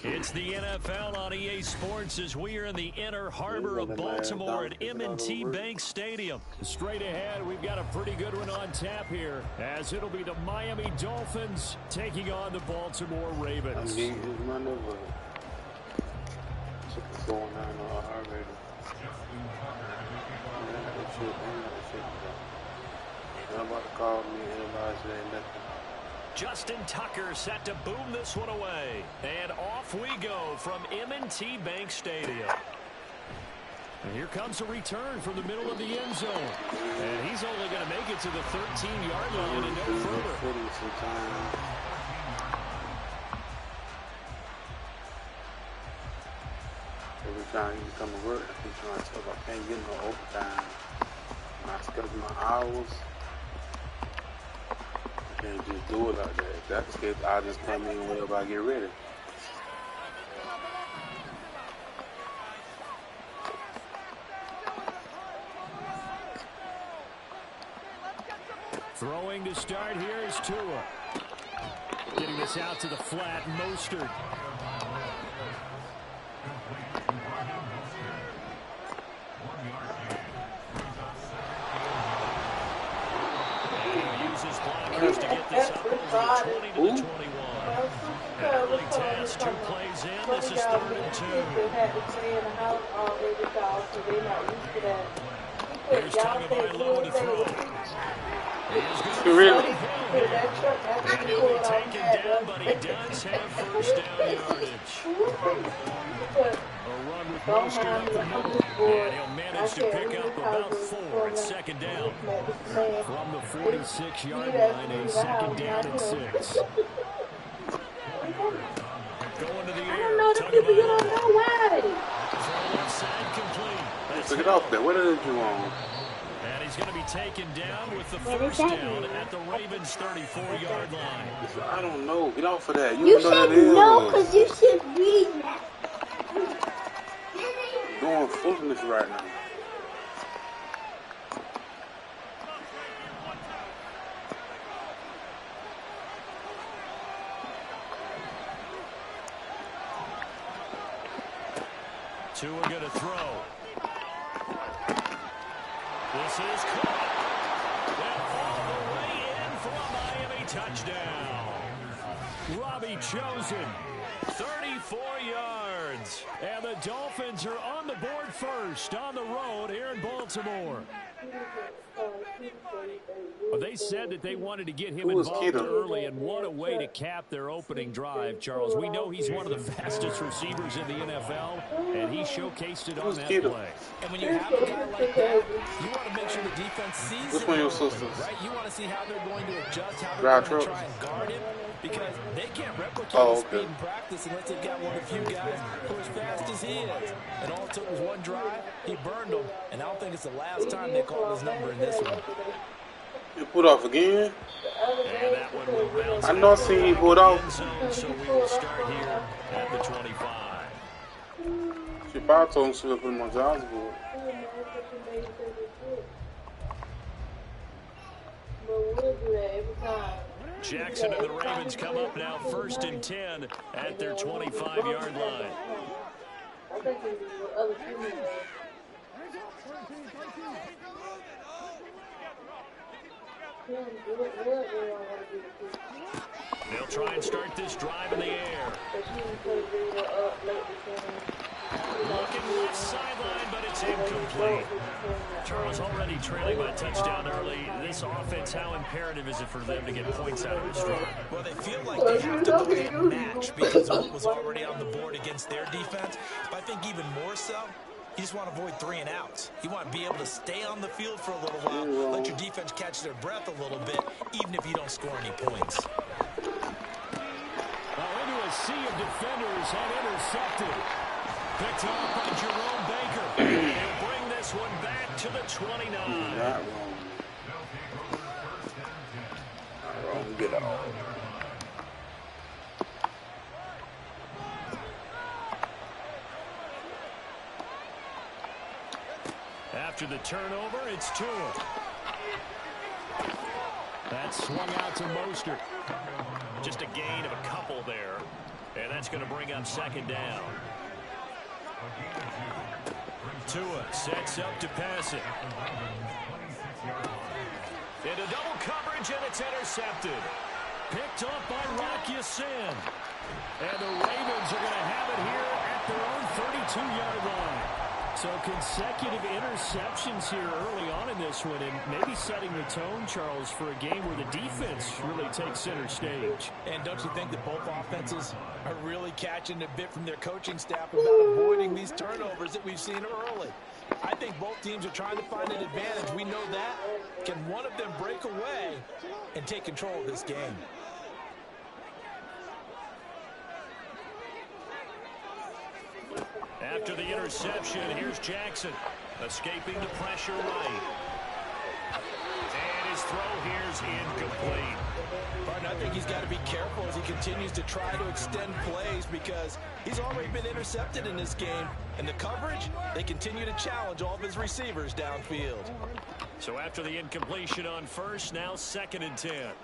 It's the NFL on EA Sports as we are in the inner harbor of Baltimore at M&T Bank Stadium. Straight ahead, we've got a pretty good one on tap here, as it'll be the Miami Dolphins taking on the Baltimore Ravens. Justin Tucker set to boom this one away. And off we go from M&T Bank Stadium. And here comes a return from the middle of the end zone. And he's only going to make it to the 13-yard line and no further. Every time you come to work, I keep trying to tell I can't get no overtime. When I schedule my hours, I can't just do it like that. If that's the case, I'll just come in whenever I get ready. Throwing to start here is Tua. Getting this out to the flat, Mostert. Uses blockers to get this up over the 20 to the 21. Early test, 2 plays in. This is 3rd and 2. Here's Tagovailoa to throw. Really? Newly taken down, but he does have first down yardage. A run with Mostert up the middle, and he'll manage to pick up about 4 at second down. From the 46-yard line, a second down and 6. Going to the air, Tagovailoa. Throw inside complete. Took it off there. What did you want? And he's going to be taken down with the first down at the Ravens' 34-yard line. I don't know. Get off of that. You said no because you should read that. You're doing foolishness right now. Tua going to throw. This is caught. And all the way in for a Miami touchdown. Robbie Chosen, 34 yards. And the Dolphins are on the board first on the road here in Baltimore. Well, they said that they wanted to get him involved early, and what a way to cap their opening drive, Charles. We know he's one of the fastest receivers in the NFL, and he showcased it on that play. And when you have a guy like that, you want to make sure the defense sees him, right? You want to see how they're going to adjust, how they're going to try and guard him, because they can't replicate his speed in practice unless they've got one of the few guys who are as fast as he is. And all it took was one drive, he burned them, and I don't think it's the last time they called his number in this one. You put off again? I know I seen you put off. So we will start here at the 25. She probably told him she would put him on John's board. Jackson and the Ravens come up now 1st and 10 at their 25-yard line. They'll try and start this drive in the air. Looking left sideline, but it's incomplete. Charles already trailing by touchdown early. This offense, how imperative is it for them to get points out of this drive? Well, they feel like they have to go ahead and match because of what was already on the board against their defense. But I think even more so, you just want to avoid 3 and outs. You want to be able to stay on the field for a little while, let your defense catch their breath a little bit, even if you don't score any points. Well, into a sea of defenders and intercepted. Picked off by Jerome Baker. He'll bring this one back to the 29. Not wrong. Not wrong. Get out. After the turnover, it's Tua. That's swung out to Mostert. Just a gain of a couple there. And that's going to bring up second down. Tua sets up to pass it. Into double coverage, and it's intercepted. Picked up by Rock Ya-Sin. And the Ravens are going to have it here at their own 32-yard line. So consecutive interceptions here early on in this one, and maybe setting the tone, Charles, for a game where the defense really takes center stage. And don't you think that both offenses are really catching a bit from their coaching staff about avoiding these turnovers that we've seen early? I think both teams are trying to find an advantage. We know that. Can one of them break away and take control of this game? After the interception, here's Jackson, escaping the pressure right. And his throw here's incomplete. Martin, I think he's got to be careful as he continues to try to extend plays because he's already been intercepted in this game. And the coverage, they continue to challenge all of his receivers downfield. So after the incompletion on first, now 2nd and 10.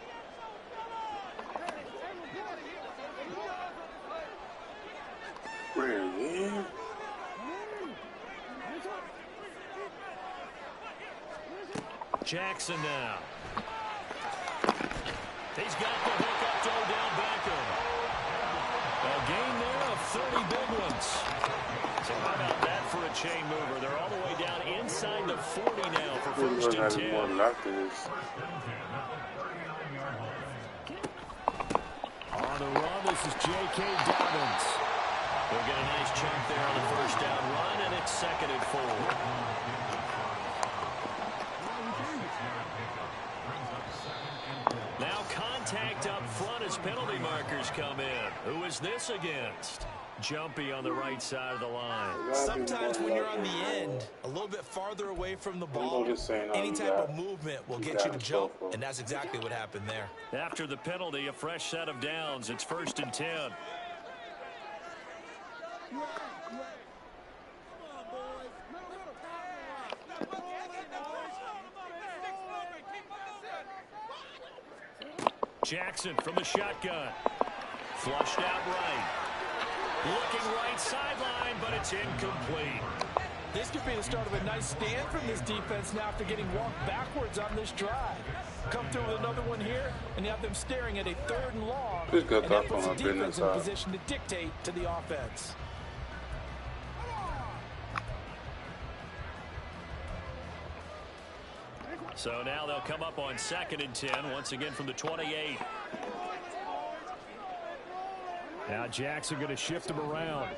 Jackson now. He's got the hook up to Odell Beckham. A gain there of 30 big ones. So how about that for a chain mover? They're all the way down inside the 40 now for 1st and 10. On the run, this is J.K. Dobbins. They'll get a nice chunk there on the 1st down run, and it's 2nd and 4. Now contact up front as penalty markers come in. Who is this against? Jumpy on the right side of the line. Sometimes when you're on the end, a little bit farther away from the ball, any type of movement will get you to jump, and that's exactly what happened there. After the penalty, a fresh set of downs. It's 1st and 10. Jackson from the shotgun. Flushed out right. Looking right sideline, but it's incomplete. This could be the start of a nice stand from this defense now after getting walked backwards on this drive. Come through with another one here, and you have them staring at a 3rd and long. And that puts the defense in position to dictate to the offense. So now they'll come up on 2nd and 10, once again from the 28. Now Jackson going to shift him around.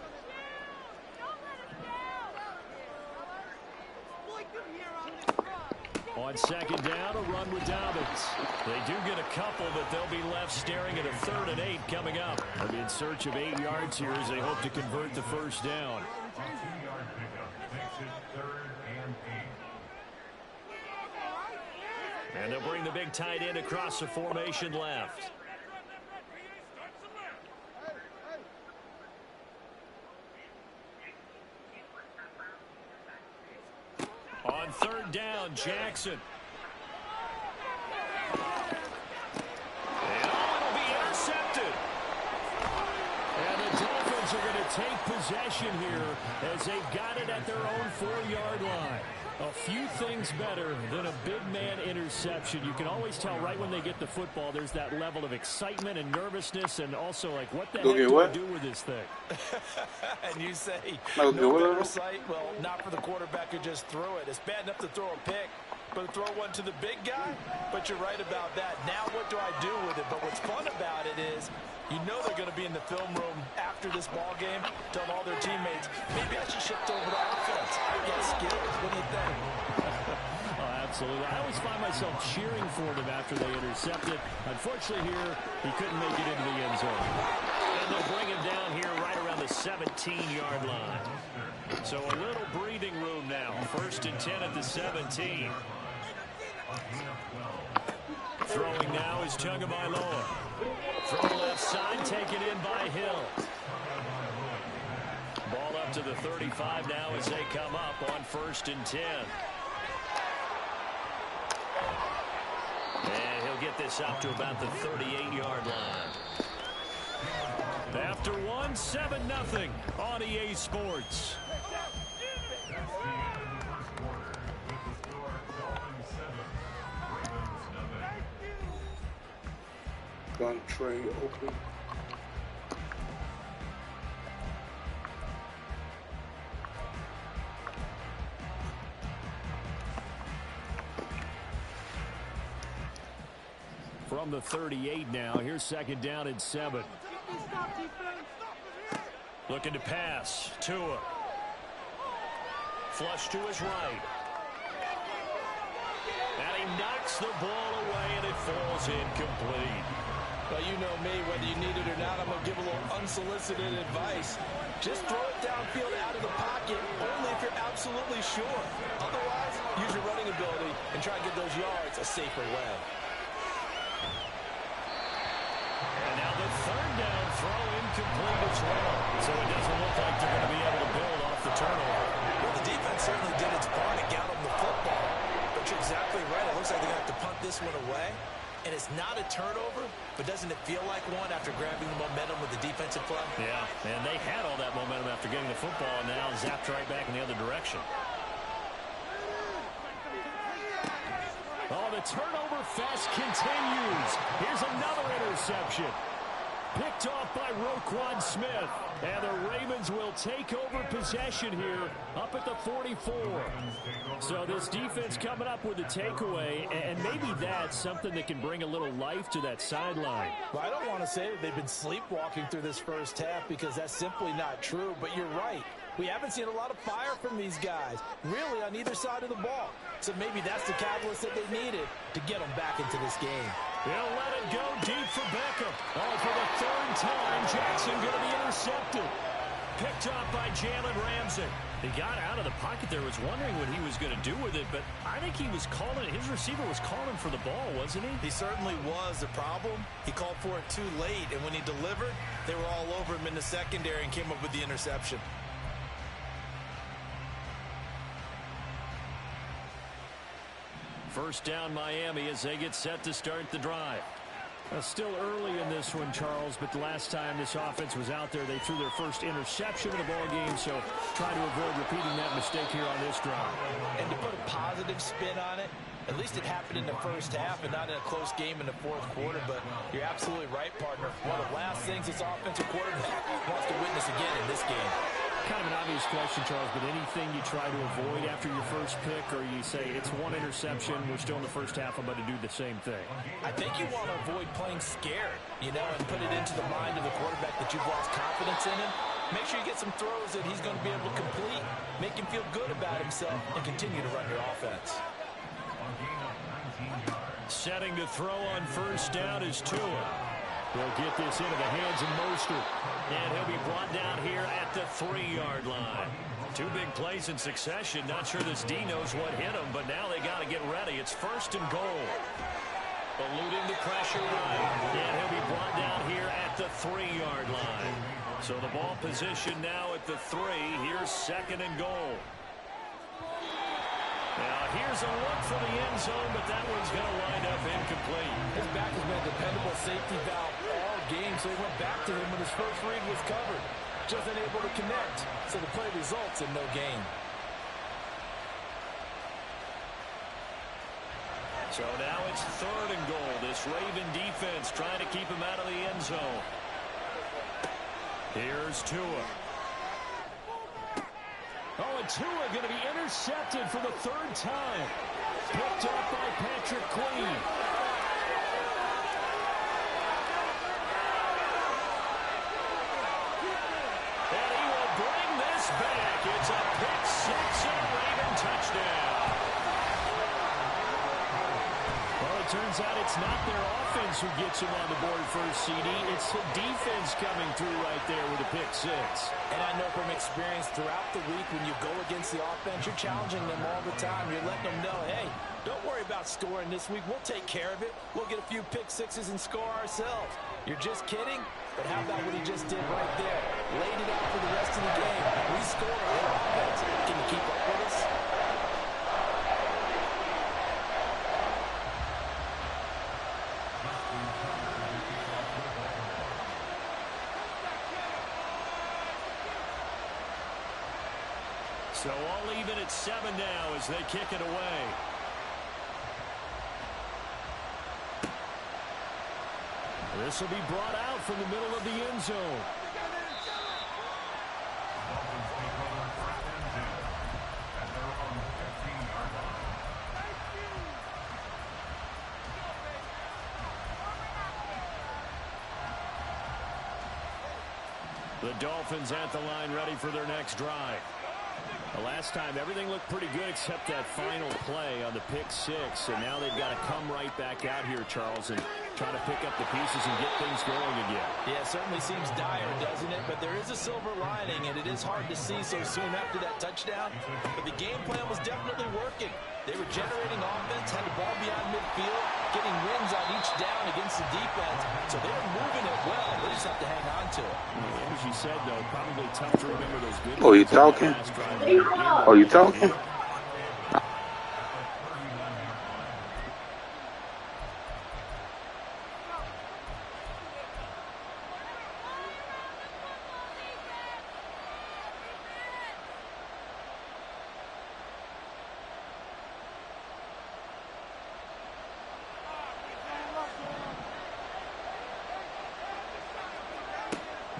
On 2nd down, a run with Dobbins. They do get a couple, but they'll be left staring at a 3rd and 8 coming up. They'll be in search of 8 yards here as they hope to convert the 1st down. And they'll bring the big tight end across the formation left. On 3rd down, Jackson. And it'll be intercepted. And the Dolphins are going to take possession here as they've got it at their own 4-yard line. A few things better than a big man interception. You can always tell right when they get the football, there's that level of excitement and nervousness, and also like, what the heck do we do with this thing? And you say, no better sight? Well, not for the quarterback who just threw it. It's bad enough to throw a pick, but to throw one to the big guy? But you're right about that. Now what do I do with it? But what's fun about it is, you know they're going to be in the film room after this ball game, telling all their teammates, maybe I should shift over to offense. I get skills. What do you think? Oh, absolutely. I always find myself cheering for them after they intercept it. Unfortunately here, he couldn't make it into the end zone. And they'll bring him down here right around the 17-yard line. So a little breathing room now. 1st and 10 at the 17. Throwing now is Tagovailoa. From the left side, taken in by Hill. Ball up to the 35 now as they come up on 1st and 10. get this out to about the 38-yard line. After one, 7-0 on EA Sports. Gun tray open. From the 38 now, here's 2nd down and 7. Looking to pass. Tua. Flush to his right. And he knocks the ball away, and it falls incomplete. Well, you know me, whether you need it or not, I'm going to give a little unsolicited advice. Just throw it downfield out of the pocket, only if you're absolutely sure. Otherwise, use your running ability and try and get those yards a safer way. And now the 3rd down throw incomplete as well. So it doesn't look like they're going to be able to build off the turnover. Well, the defense certainly did its part to get them the football. But you're exactly right. It looks like they're going to have to punt this one away. And it's not a turnover, but doesn't it feel like one after grabbing the momentum with the defensive play? Yeah, and they had all that momentum after getting the football, and now zapped right back in the other direction. Oh, the turnover fest continues. Here's another interception. Picked off by Roquan Smith. And the Ravens will take over possession here up at the 44. So this defense coming up with a takeaway, and maybe that's something that can bring a little life to that sideline. Well, I don't want to say that they've been sleepwalking through this first half because that's simply not true, but you're right. We haven't seen a lot of fire from these guys, really on either side of the ball. So maybe that's the catalyst that they needed to get them back into this game. They'll let it go deep for Beckham. Oh, for the 3rd time, Jackson going to be intercepted. Picked off by Jalen Ramsey. He got out of the pocket there, was wondering what he was going to do with it, but I think he was calling, his receiver was calling for the ball, wasn't he? He certainly was. The problem, he called for it too late, and when he delivered, they were all over him in the secondary and came up with the interception. First down Miami as they get set to start the drive. Still early in this one, Charles, but the last time this offense was out there, they threw their first interception of the ball game, so try to avoid repeating that mistake here on this drive. And to put a positive spin on it, at least it happened in the first half and not in a close game in the 4th quarter, but you're absolutely right, partner. One of the last things this offensive quarterback wants to witness again in this game. Kind of an obvious question, Charles, but anything you try to avoid after your first pick, or you say it's one interception, we're still in the first half, I'm about to do the same thing? I think you want to avoid playing scared, you know, and put it into the mind of the quarterback that you've lost confidence in him. Make sure you get some throws that he's going to be able to complete, make him feel good about himself, and continue to run your offense. Setting to throw on first down is Tua. He'll get this into the hands of Mostert. And he'll be brought down here at the 3-yard line. 2 big plays in succession. Not sure this D knows what hit him, but now they got to get ready. It's 1st and goal. Eluding the pressure right. And he'll be brought down here at the 3-yard line. So the ball position now at the 3. Here's 2nd and goal. Now here's a look for the end zone, but that one's going to wind up incomplete. His back has been a dependable safety valve all game, so he went back to him when his first read was covered. Just unable to connect, so the play results in no gain. So now it's 3rd and goal. This Raven defense trying to keep him out of the end zone. Here's Tua. Oh, and Tua going to be intercepted for the 3rd time. Picked up by Patrick Queen. And he will bring this back. It's a pick 6 and a Raven touchdown. Well, it turns out it's not their offense who gets them on the board first, CD. It's the defense coming through right there with a pick 6. And I know from experience throughout the week when you go against the offense, you're challenging them all the time. You're letting them know, hey, don't worry about scoring this week. We'll take care of it. We'll get a few pick 6s and score ourselves. You're just kidding? But how about what he just did right there? Laid it out for the rest of the game. We score. Their offense. Can you keep up with us? So all even at 7 now as they kick it away. This will be brought out from the middle of the end zone. The Dolphins at the line ready for their next drive. The last time everything looked pretty good except that final play on the pick six. And now they've got to come right back out here, Charles, and try to pick up the pieces and get things going again. Yeah, it certainly seems dire, doesn't it? But there is a silver lining, and it is hard to see so soon after that touchdown. But the game plan was definitely working. They were generating offense, had the ball beyond midfield, getting wins on each down against the defense. So they were moving it well. They just have to hang on to it. As you said, though, probably tough to remember those good. Oh, you talking? Oh, you talking?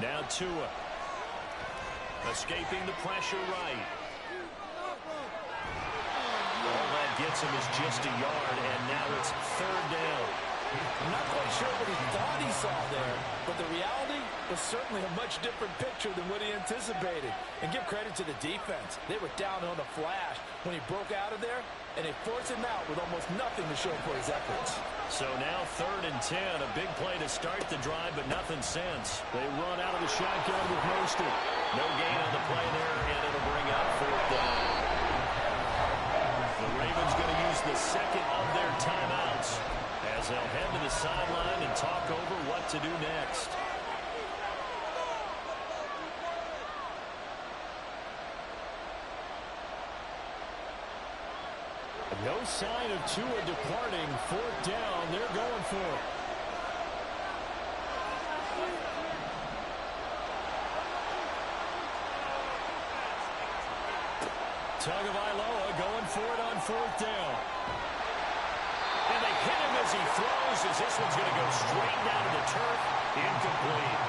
Now Tua. Escaping the pressure right. All that gets him is just a yard, and now it's 3rd down. I'm not quite sure what he thought he saw there, but the reality was certainly a much different picture than what he anticipated. And give credit to the defense. They were down on the flash when he broke out of there, and they forced him out with almost nothing to show for his efforts. So now 3rd and 10, a big play to start the drive, but nothing since. They run out of the shotgun with Mostert. No gain on the play there, and it'll bring up 4th down. The Ravens going to use the second of their timeouts as they'll head to the sideline and talk over what to do next. No sign of Tua departing. 4th down. They're going for it. Tagovailoa going for it on 4th down. And they hit him as he throws, as this one's going to go straight down to the turf. Incomplete.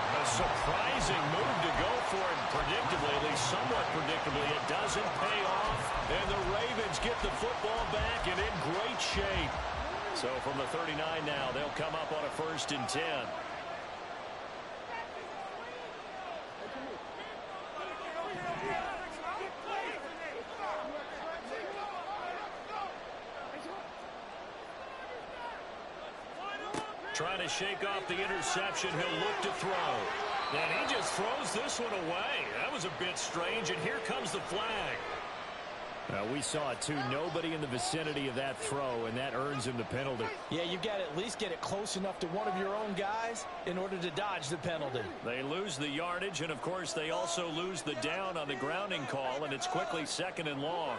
A surprising move to go for it, predictably, at least somewhat predictably. It doesn't pay off, and the Ravens get the football back and in great shape. So from the 39 now, they'll come up on a 1st and 10. Trying to shake off the interception. He'll look to throw. And he just throws this one away. That was a bit strange, and here comes the flag. We saw it, too. Nobody in the vicinity of that throw, and that earns him the penalty. Yeah, you've got to at least get it close enough to one of your own guys in order to dodge the penalty. They lose the yardage, and, of course, they also lose the down on the grounding call, and it's quickly 2nd and long.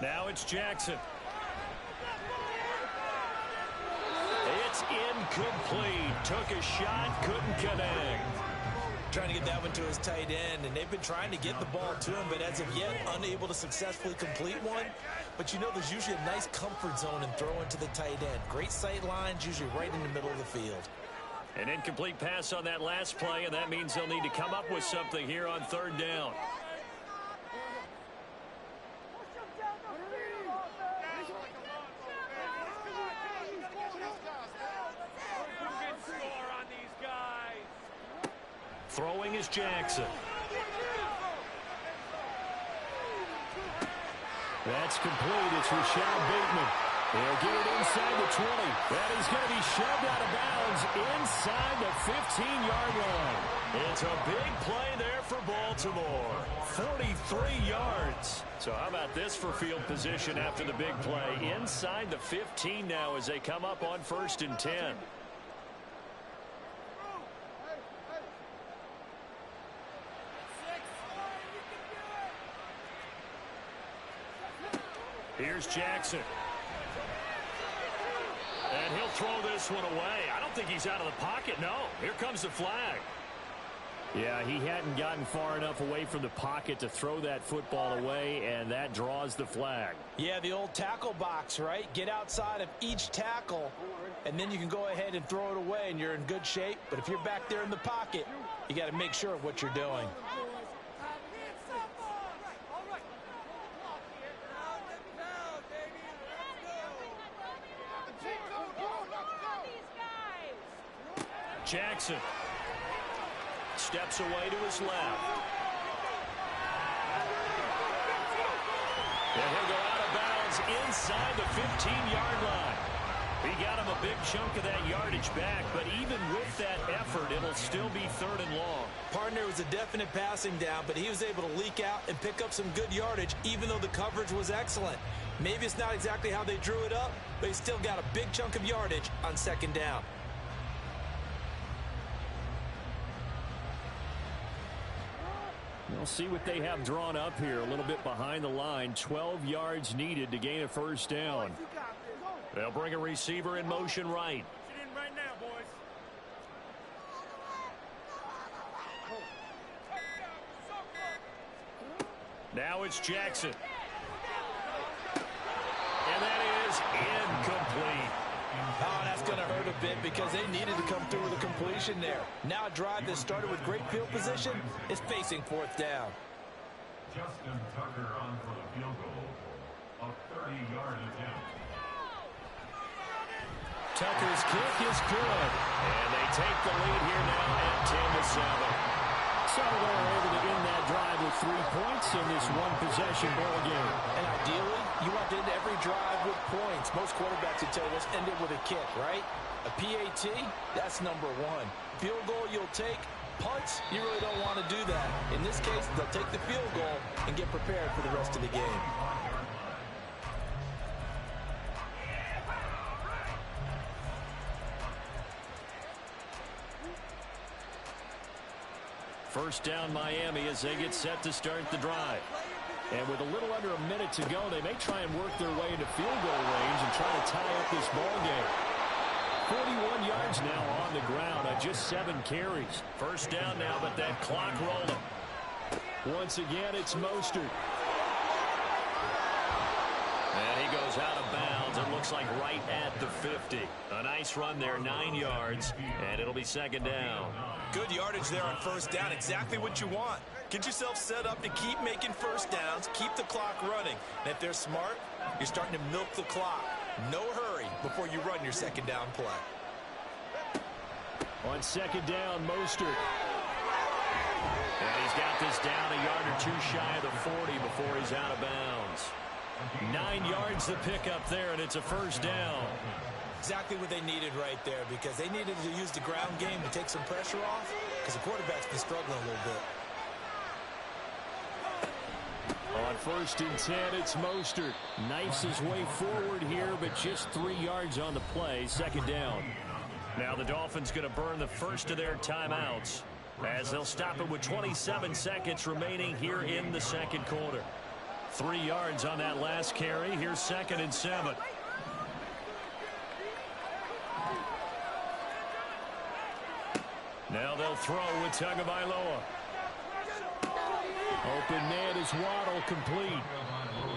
Now it's Jackson. It's incomplete. Took a shot, couldn't connect. Trying to get that one to his tight end, and they've been trying to get the ball to him, but as of yet, unable to successfully complete one. But you know there's usually a nice comfort zone in throwing to the tight end. Great sight lines, usually right in the middle of the field. An incomplete pass on that last play, and that means they'll need to come up with something here on 3rd down. Throwing is Jackson. That's complete. It's Rashad Bateman. They'll get it inside the 20. And he's going to be shoved out of bounds inside the 15-yard line. It's a big play there for Baltimore. 43 yards. So how about this for field position after the big play? Inside the 15 now as they come up on 1st and 10. Here's Jackson. And he'll throw this one away. I don't think he's out of the pocket, no. Here comes the flag. Yeah, he hadn't gotten far enough away from the pocket to throw that football away, and that draws the flag. Yeah, the old tackle box, right? Get outside of each tackle, and then you can go ahead and throw it away, and you're in good shape. But if you're back there in the pocket, you got to make sure of what you're doing. Jackson steps away to his left. And he'll go out of bounds inside the 15-yard line. He got him a big chunk of that yardage back, but even with that effort, it'll still be 3rd and long. Partner, was a definite passing down, but he was able to leak out and pick up some good yardage, even though the coverage was excellent. Maybe it's not exactly how they drew it up, but he still got a big chunk of yardage on 2nd down. We'll see what they have drawn up here a little bit behind the line. 12 yards needed to gain a 1st down. They'll bring a receiver in motion right. Sit in right now, boys. Now it's Jackson. And that is incomplete. Oh, that's going to hurt a bit because they needed to come through with a completion there. Now a drive that started with great field position is facing 4th down. Justin Tucker on for the field goal. A 30-yard attempt. Tucker's kick is good. And they take the lead here now at 10-7. So they're able to end that drive with 3 points in this one-possession ball game. And ideally, you want to end every drive with points. Most quarterbacks would tell us end it with a kick, right? A PAT, that's number 1. Field goal you'll take. Punts, you really don't want to do that. In this case, they'll take the field goal and get prepared for the rest of the game. First down Miami as they get set to start the drive. And with a little under a minute to go, they may try and work their way into field goal range and try to tie up this ball game. 41 yards now on the ground on just 7 carries. First down now, but that clock rolling. Once again, it's Mostert. And he goes out of bounds. It looks like right at the 50. A nice run there, 9 yards, and it'll be 2nd down. Good yardage there on 1st down. Exactly what you want. Get yourself set up to keep making 1st downs, keep the clock running. And if they're smart, you're starting to milk the clock. No hurry before you run your 2nd down play. On 2nd down, Mostert. And he's got this down a yard or 2 shy of the 40 before he's out of bounds. 9 yards to pick up there, and it's a 1st down. Exactly what they needed right there, because they needed to use the ground game to take some pressure off, because the quarterback's been struggling a little bit. On 1st and 10, it's Mostert. Knifes his way forward here, but just 3 yards on the play. 2nd down. Now the Dolphins going to burn the first of their timeouts as they'll stop it with 27 seconds remaining here in the 2nd quarter. 3 yards on that last carry. Here's 2nd and 7. Now they'll throw with Tagovailoa. Open man is Waddle, complete.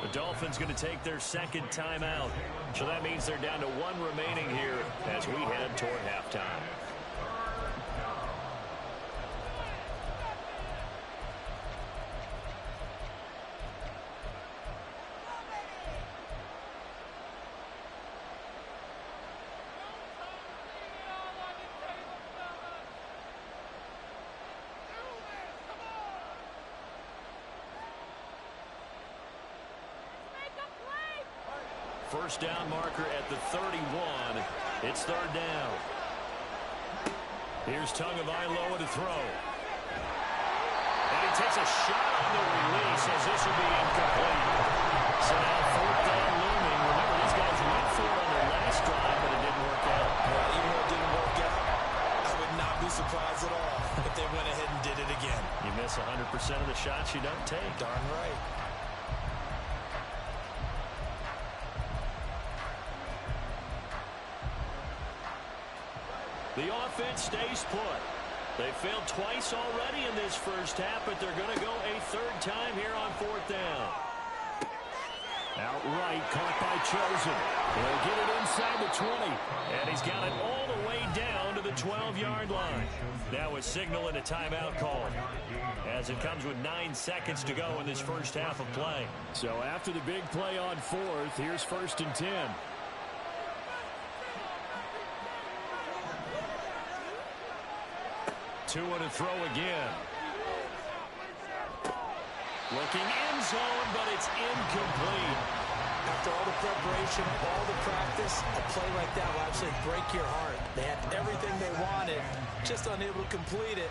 The Dolphins going to take their 2nd timeout. So that means they're down to 1 remaining here as we head toward halftime. First down marker at the 31. It's 3rd down. Here's Tagovailoa to throw. And he takes a shot on the release as this will be incomplete. So now 4th down looming. Remember, these guys went for it on their last drive, but it didn't work out. Well, even though it didn't work out, I would not be surprised at all if they went ahead and did it again. You miss 100% of the shots you don't take. Darn right. The offense stays put. They failed twice already in this first half, but they're going to go a third time here on fourth down. Outright caught by Chosen. He'll get it inside the 20, and he's got it all the way down to the 12-yard line. Now a signal and a timeout call, as it comes with 9 seconds to go in this first half of play. So after the big play on fourth, here's 1st and 10. Two and a throw again. Looking end zone, but it's incomplete. After all the preparation, all the practice, a play like that will actually break your heart. They had everything they wanted, just unable to complete it.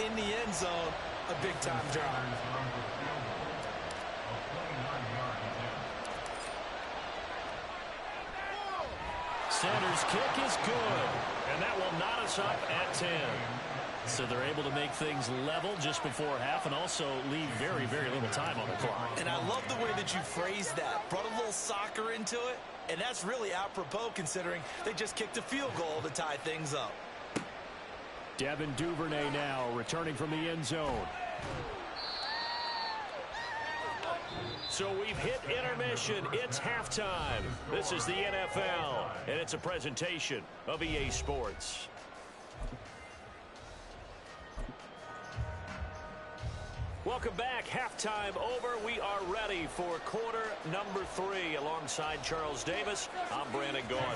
In the end zone, a big-time drop. Center's kick is good, and that will knot us up at 10. So they're able to make things level just before half and also leave very, very little time on the clock. And I love the way that you phrased that. Brought a little soccer into it, and that's really apropos considering they just kicked a field goal to tie things up. Devin Duvernay now returning from the end zone. So we've hit intermission. It's halftime. This is the NFL, and it's a presentation of EA Sports. Welcome back. Halftime over. We are ready for quarter number 3. Alongside Charles Davis, I'm Brandon Gordon.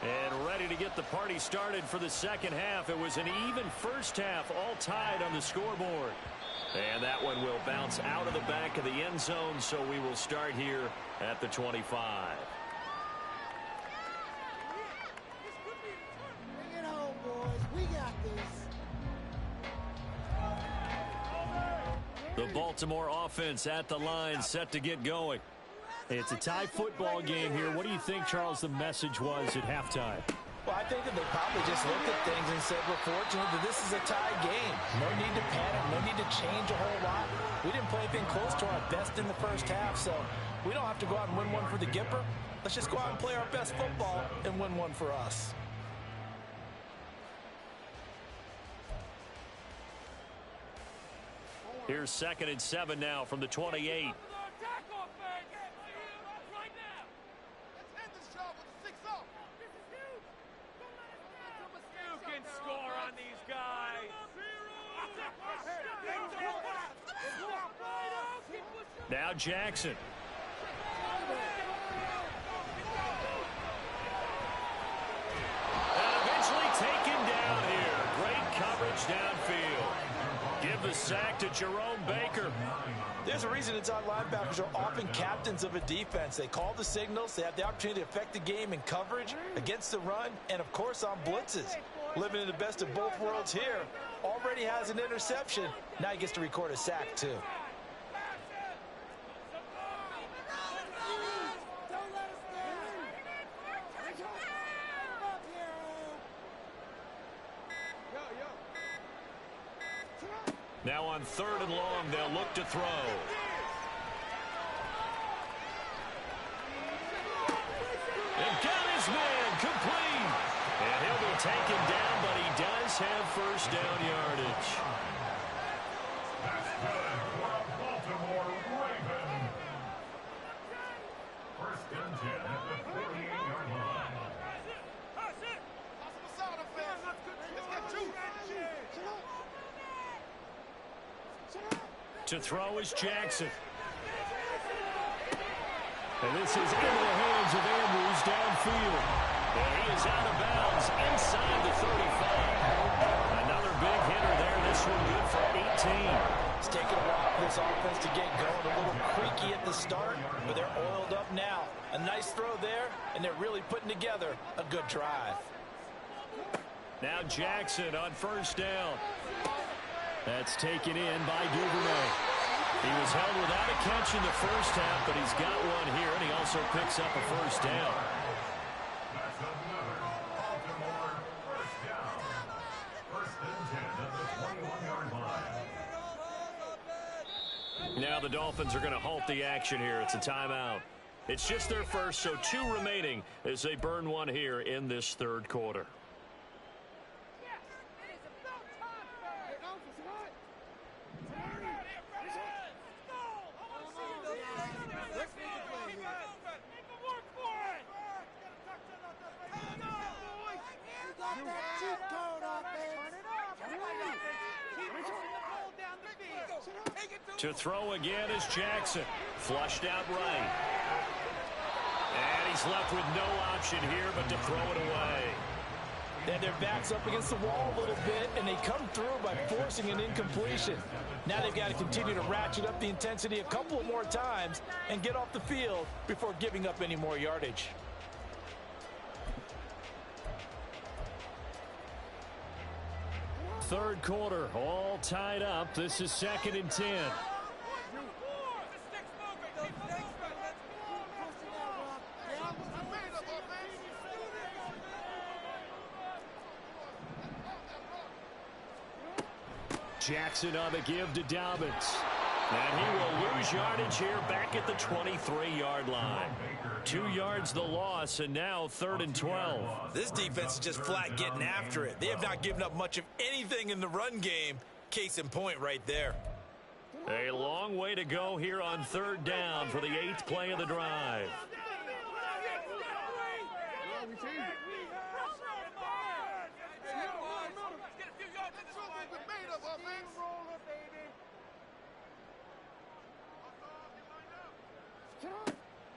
And ready to get the party started for the second half. It was an even first half, all tied on the scoreboard. And that one will bounce out of the back of the end zone, so we will start here at the 25. Bring it home, boys. We got this. The Baltimore offense at the line, set to get going. It's a tie football game here. What do you think, Charles, the message was at halftime? Well, I think that they probably just looked at things and said, we're fortunate that this is a tie game. No need to panic, no need to change a whole lot. We didn't play anything close to our best in the first half, so we don't have to go out and win one for the Gipper. Let's just go out and play our best football and win one for us. Here's 2nd and 7 now from the 28. Now Jackson. And eventually taken down here. Great coverage downfield. Give the sack to Jerome Baker. There's a reason inside linebackers are often captains of a defense. They call the signals. They have the opportunity to affect the game in coverage, against the run, and, of course, on blitzes. Living in the best of both worlds here. Already has an interception. Now he gets to record a sack, too. Now on 3rd and long, they'll look to throw. And got his man complete. And he'll be taken down, but he does have first down yardage. That's good for a Baltimore Raven. 1st and 10 at the 48-yard line. To throw is Jackson. And this is into the hands of Andrews downfield. And he is out of bounds inside the 35. Another big hitter there. This one good for 18. It's taken a while for this offense to get going. A little creaky at the start, but they're oiled up now. A nice throw there, and they're really putting together a good drive. Now Jackson on first down. That's taken in by Duvernay. He was held without a catch in the first half, but he's got one here, and he also picks up a first down. That's another Baltimore first down. 1st and 10 at the 21-yard line. Now the Dolphins are going to halt the action here. It's a timeout. It's just their first, so 2 remaining as they burn one here in this third quarter. To throw again is Jackson. Flushed out right. And he's left with no option here but to throw it away. And their back's up against the wall a little bit, and they come through by forcing an incompletion. Now they've got to continue to ratchet up the intensity a couple more times and get off the field before giving up any more yardage. Third quarter, all tied up. This is 2nd and 10. Jackson on the give to Dobbins. And he will lose yardage here back at the 23-yard line. 2 yards the loss, and now 3rd and 12. This defense is just flat getting after it. They have not given up much of anything in the run game. Case in point right there. A long way to go here on 3rd down for the 8th play of the drive.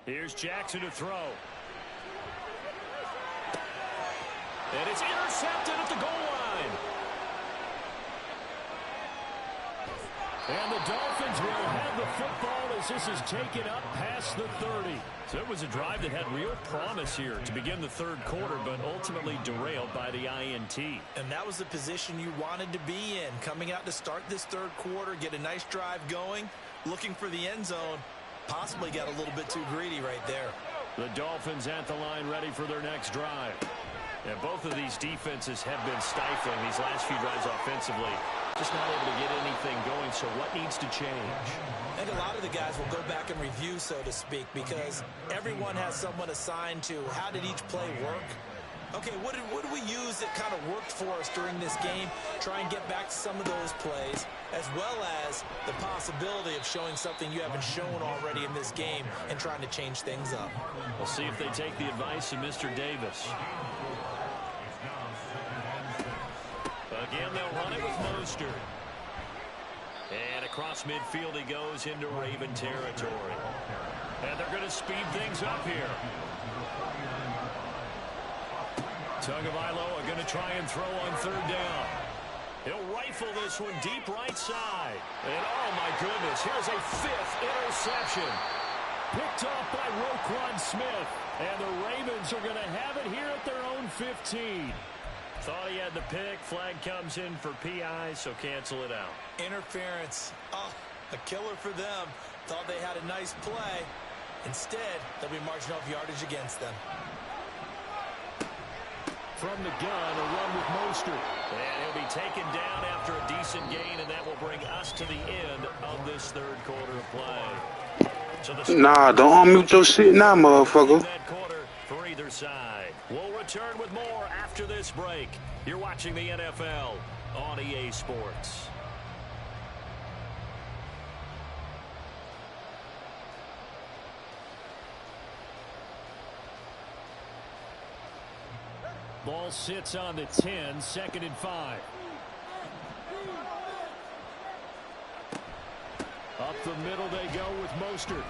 Here's Jackson to throw. And it's intercepted at the goal line. And the Dolphins will have the football as this is taken up past the 30. So it was a drive that had real promise here to begin the third quarter, but ultimately derailed by the INT. And that was the position you wanted to be in. Coming out to start this third quarter, get a nice drive going, looking for the end zone. Possibly got a little bit too greedy right there. The Dolphins at the line ready for their next drive. And both of these defenses have been stifling these last few drives offensively. Just not able to get anything going, so what needs to change? I think a lot of the guys will go back and review, so to speak, because everyone has someone assigned to how did each play work. Okay, what did we use that kind of worked for us during this game? Try and get back to some of those plays, as well as the possibility of showing something you haven't shown already in this game and trying to change things up. We'll see if they take the advice of Mr. Davis. Again, they'll run it with Mostert. And across midfield he goes into Raven territory. And they're going to speed things up here. Tagovailoa going to try and throw on 3rd down. He'll rifle this one deep right side. And oh my goodness, here's a 5th interception. Picked off by Roquan Smith. And the Ravens are going to have it here at their own 15. Thought he had the pick. Flag comes in for PI, so cancel it out. Interference. Oh, a killer for them. Thought they had a nice play. Instead, they'll be marching off yardage against them. From the gun, a run with Mostert. And he'll be taken down after a decent gain, and that will bring us to the end of this third quarter of play. So nah, don't unmute your shit now, motherfucker. That quarter for either side. We'll return with more after this break. You're watching the NFL on EA Sports. Ball sits on the 10, 2nd and 5. Up the middle they go with Mostert.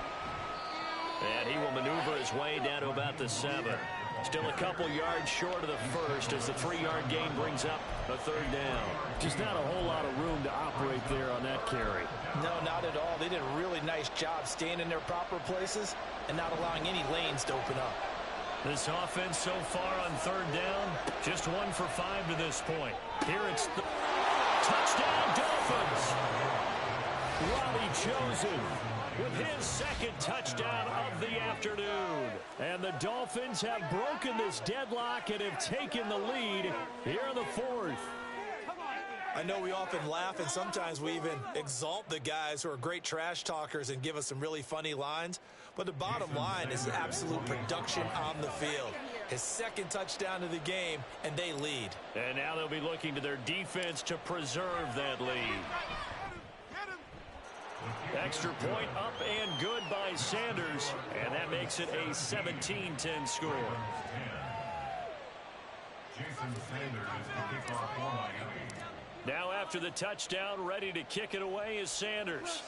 And he will maneuver his way down to about the 7. Still a couple yards short of the first as the 3-yard gain brings up a 3rd down. Just not a whole lot of room to operate there on that carry. No, not at all. They did a really nice job staying in their proper places and not allowing any lanes to open up. This offense so far on 3rd down, just 1 for 5 to this point. Here it's the touchdown Dolphins. Robbie Chosen with his 2nd touchdown of the afternoon. And the Dolphins have broken this deadlock and have taken the lead here in the 4th. I know we often laugh and sometimes we even exalt the guys who are great trash talkers and give us some really funny lines. But the bottom line is absolute production on the field. His second touchdown of the game, and they lead. And now they'll be looking to their defense to preserve that lead. Extra point up and good by Sanders, and that makes it a 17-10 score. Jason Sanders is the kickoff for Miami. Now after the touchdown, ready to kick it away is Sanders.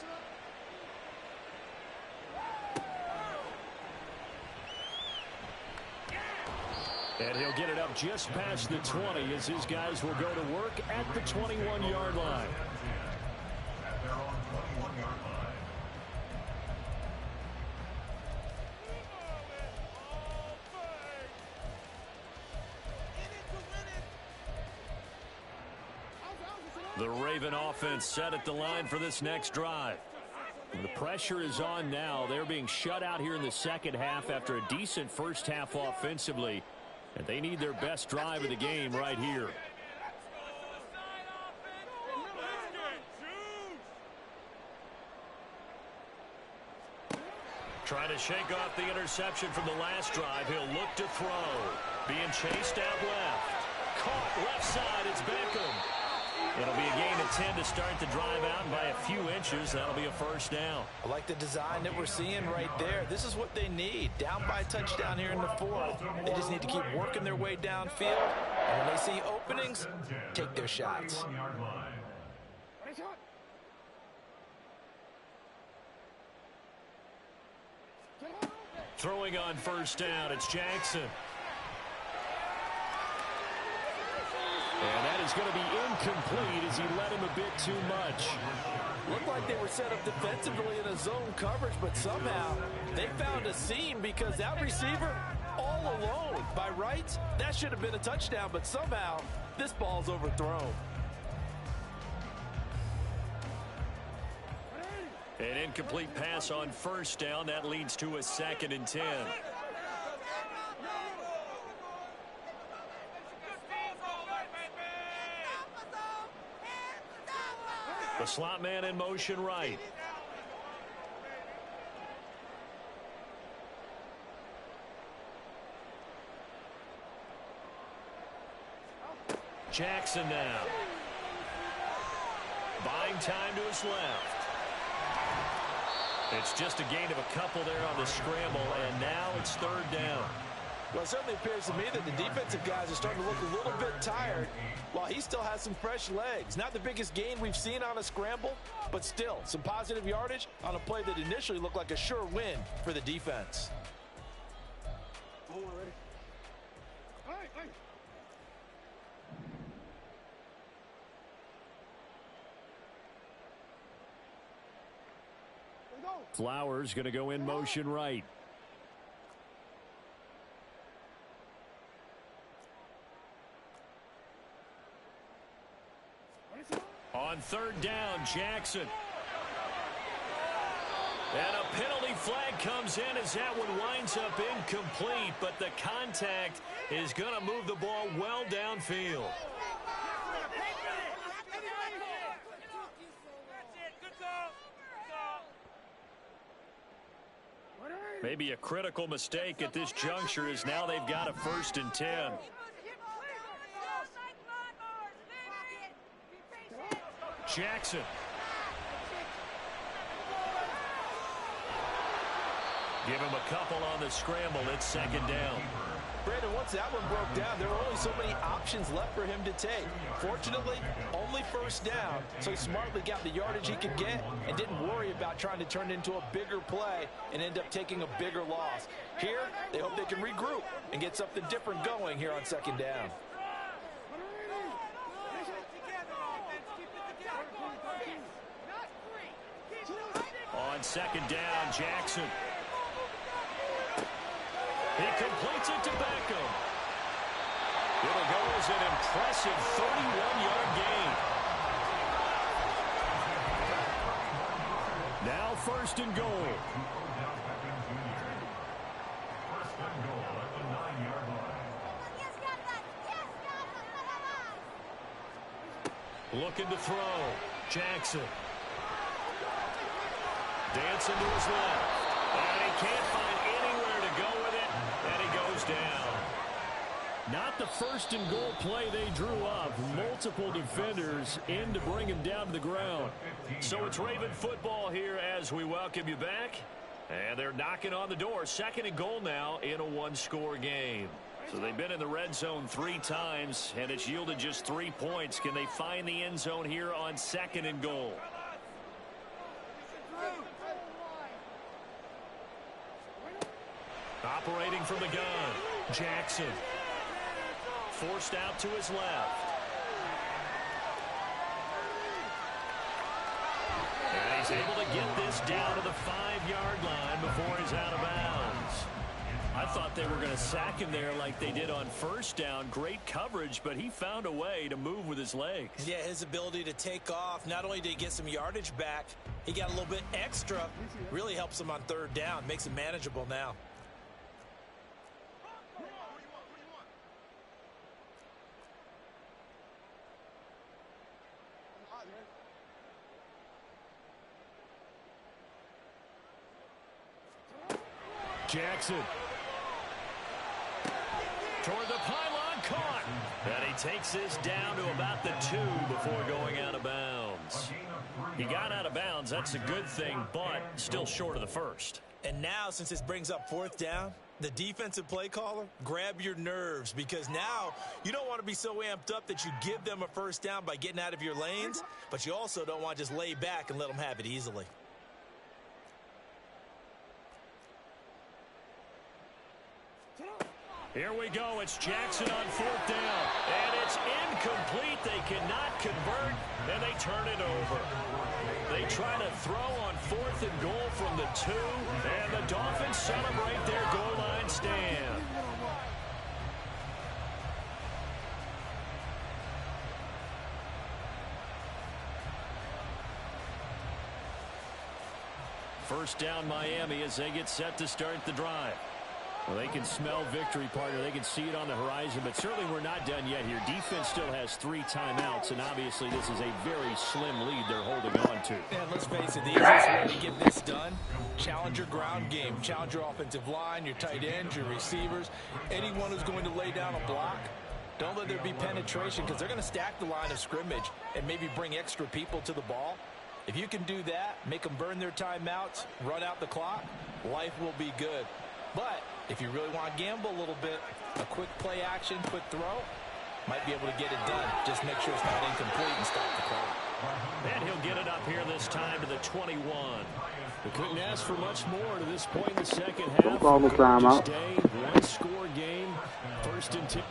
And he'll get it up just past the 20 as his guys will go to work at the 21-yard line. At their own 21-yard line. The Raven offense set at the line for this next drive. And the pressure is on now. They're being shut out here in the second half after a decent first half offensively. And they need their best drive of the game right here. Trying to shake off the interception from the last drive. He'll look to throw. Being chased out left. Caught left side. It's Beckham. It'll be a gain of 10 to start the drive out, and by a few inches, that'll be a first down. I like the design that we're seeing right there. This is what they need. Down by a touchdown here in the fourth. They just need to keep working their way downfield. And when they see openings, take their shots. Throwing on first down, it's Jackson. And that is going to be incomplete as he led him a bit too much. Looked like they were set up defensively in a zone coverage, but somehow they found a seam because that receiver all alone. By rights, that should have been a touchdown, but somehow this ball's overthrown. An incomplete pass on first down. That leads to a 2nd and 10. The slot man in motion right. Jackson now. Buying time to his left. It's just a gain of a couple there on the scramble, and now it's 3rd down. Well, it certainly appears to me that the defensive guys are starting to look a little bit tired while he still has some fresh legs. Not the biggest gain we've seen on a scramble, but still some positive yardage on a play that initially looked like a sure win for the defense. Flowers going to go in motion right. On 3rd down, Jackson. And a penalty flag comes in as that one winds up incomplete, but the contact is going to move the ball well downfield. Maybe a critical mistake at this juncture as now they've got a 1st and 10. Jackson. Give him a couple on the scramble. It's 2nd down. Brandon, once that one broke down, there were only so many options left for him to take. Fortunately, only 1st down, so he smartly got the yardage he could get and didn't worry about trying to turn it into a bigger play and end up taking a bigger loss. Here, they hope they can regroup and get something different going here on 2nd down. On 2nd down, Jackson. He completes it to Beckham. It'll go as an impressive 31-yard gain. Now 1st and goal. First and goal at the 9-yard line. Looking to throw. Jackson. Dancing to his left. And he can't find anywhere to go with it. And he goes down. Not the first and goal play they drew up. Multiple defenders in to bring him down to the ground. So it's Raven football here as we welcome you back. And they're knocking on the door. Second and goal now in a one-score game. So they've been in the red zone 3 times, and it's yielded just 3 points. Can they find the end zone here on second and goal? Operating from the gun, Jackson. Forced out to his left. And he's able to get this down to the 5-yard line before he's out of bounds. I thought they were going to sack him there like they did on first down. Great coverage, but he found a way to move with his legs. Yeah, his ability to take off, not only did he get some yardage back, he got a little bit extra. Really helps him on third down, makes it manageable now. Jackson. Toward the pylon, caught. And he takes this down to about the 2 before going out of bounds. He got out of bounds. That's a good thing, but still short of the first. And now, since this brings up fourth down, the defensive play caller, grab your nerves, because now you don't want to be so amped up that you give them a first down by getting out of your lanes, but you also don't want to just lay back and let them have it easily. Here we go. It's Jackson on fourth down. And it's incomplete. They cannot convert, and they turn it over. They try to throw on fourth and goal from the 2, and the Dolphins celebrate their goal line stand. First down, Miami, as they get set to start the drive. Well, they can smell victory, partner. They can see it on the horizon, but certainly we're not done yet here. Defense still has 3 timeouts, and obviously this is a very slim lead they're holding on to. And let's face it, the easiest way to get this done, challenge your ground game. Challenge your offensive line, your tight ends, your receivers, anyone who's going to lay down a block. Don't let there be penetration, because they're going to stack the line of scrimmage and maybe bring extra people to the ball. If you can do that, make them burn their timeouts, run out the clock, life will be good. But if you really want to gamble a little bit, a quick play action, quick throw, might be able to get it done. Just make sure it's not incomplete and stop the clock. And he'll get it up here this time to the 21. They couldn't ask for much more to this point in the second half. Don't call the timeout. One-score game, 1st and 10.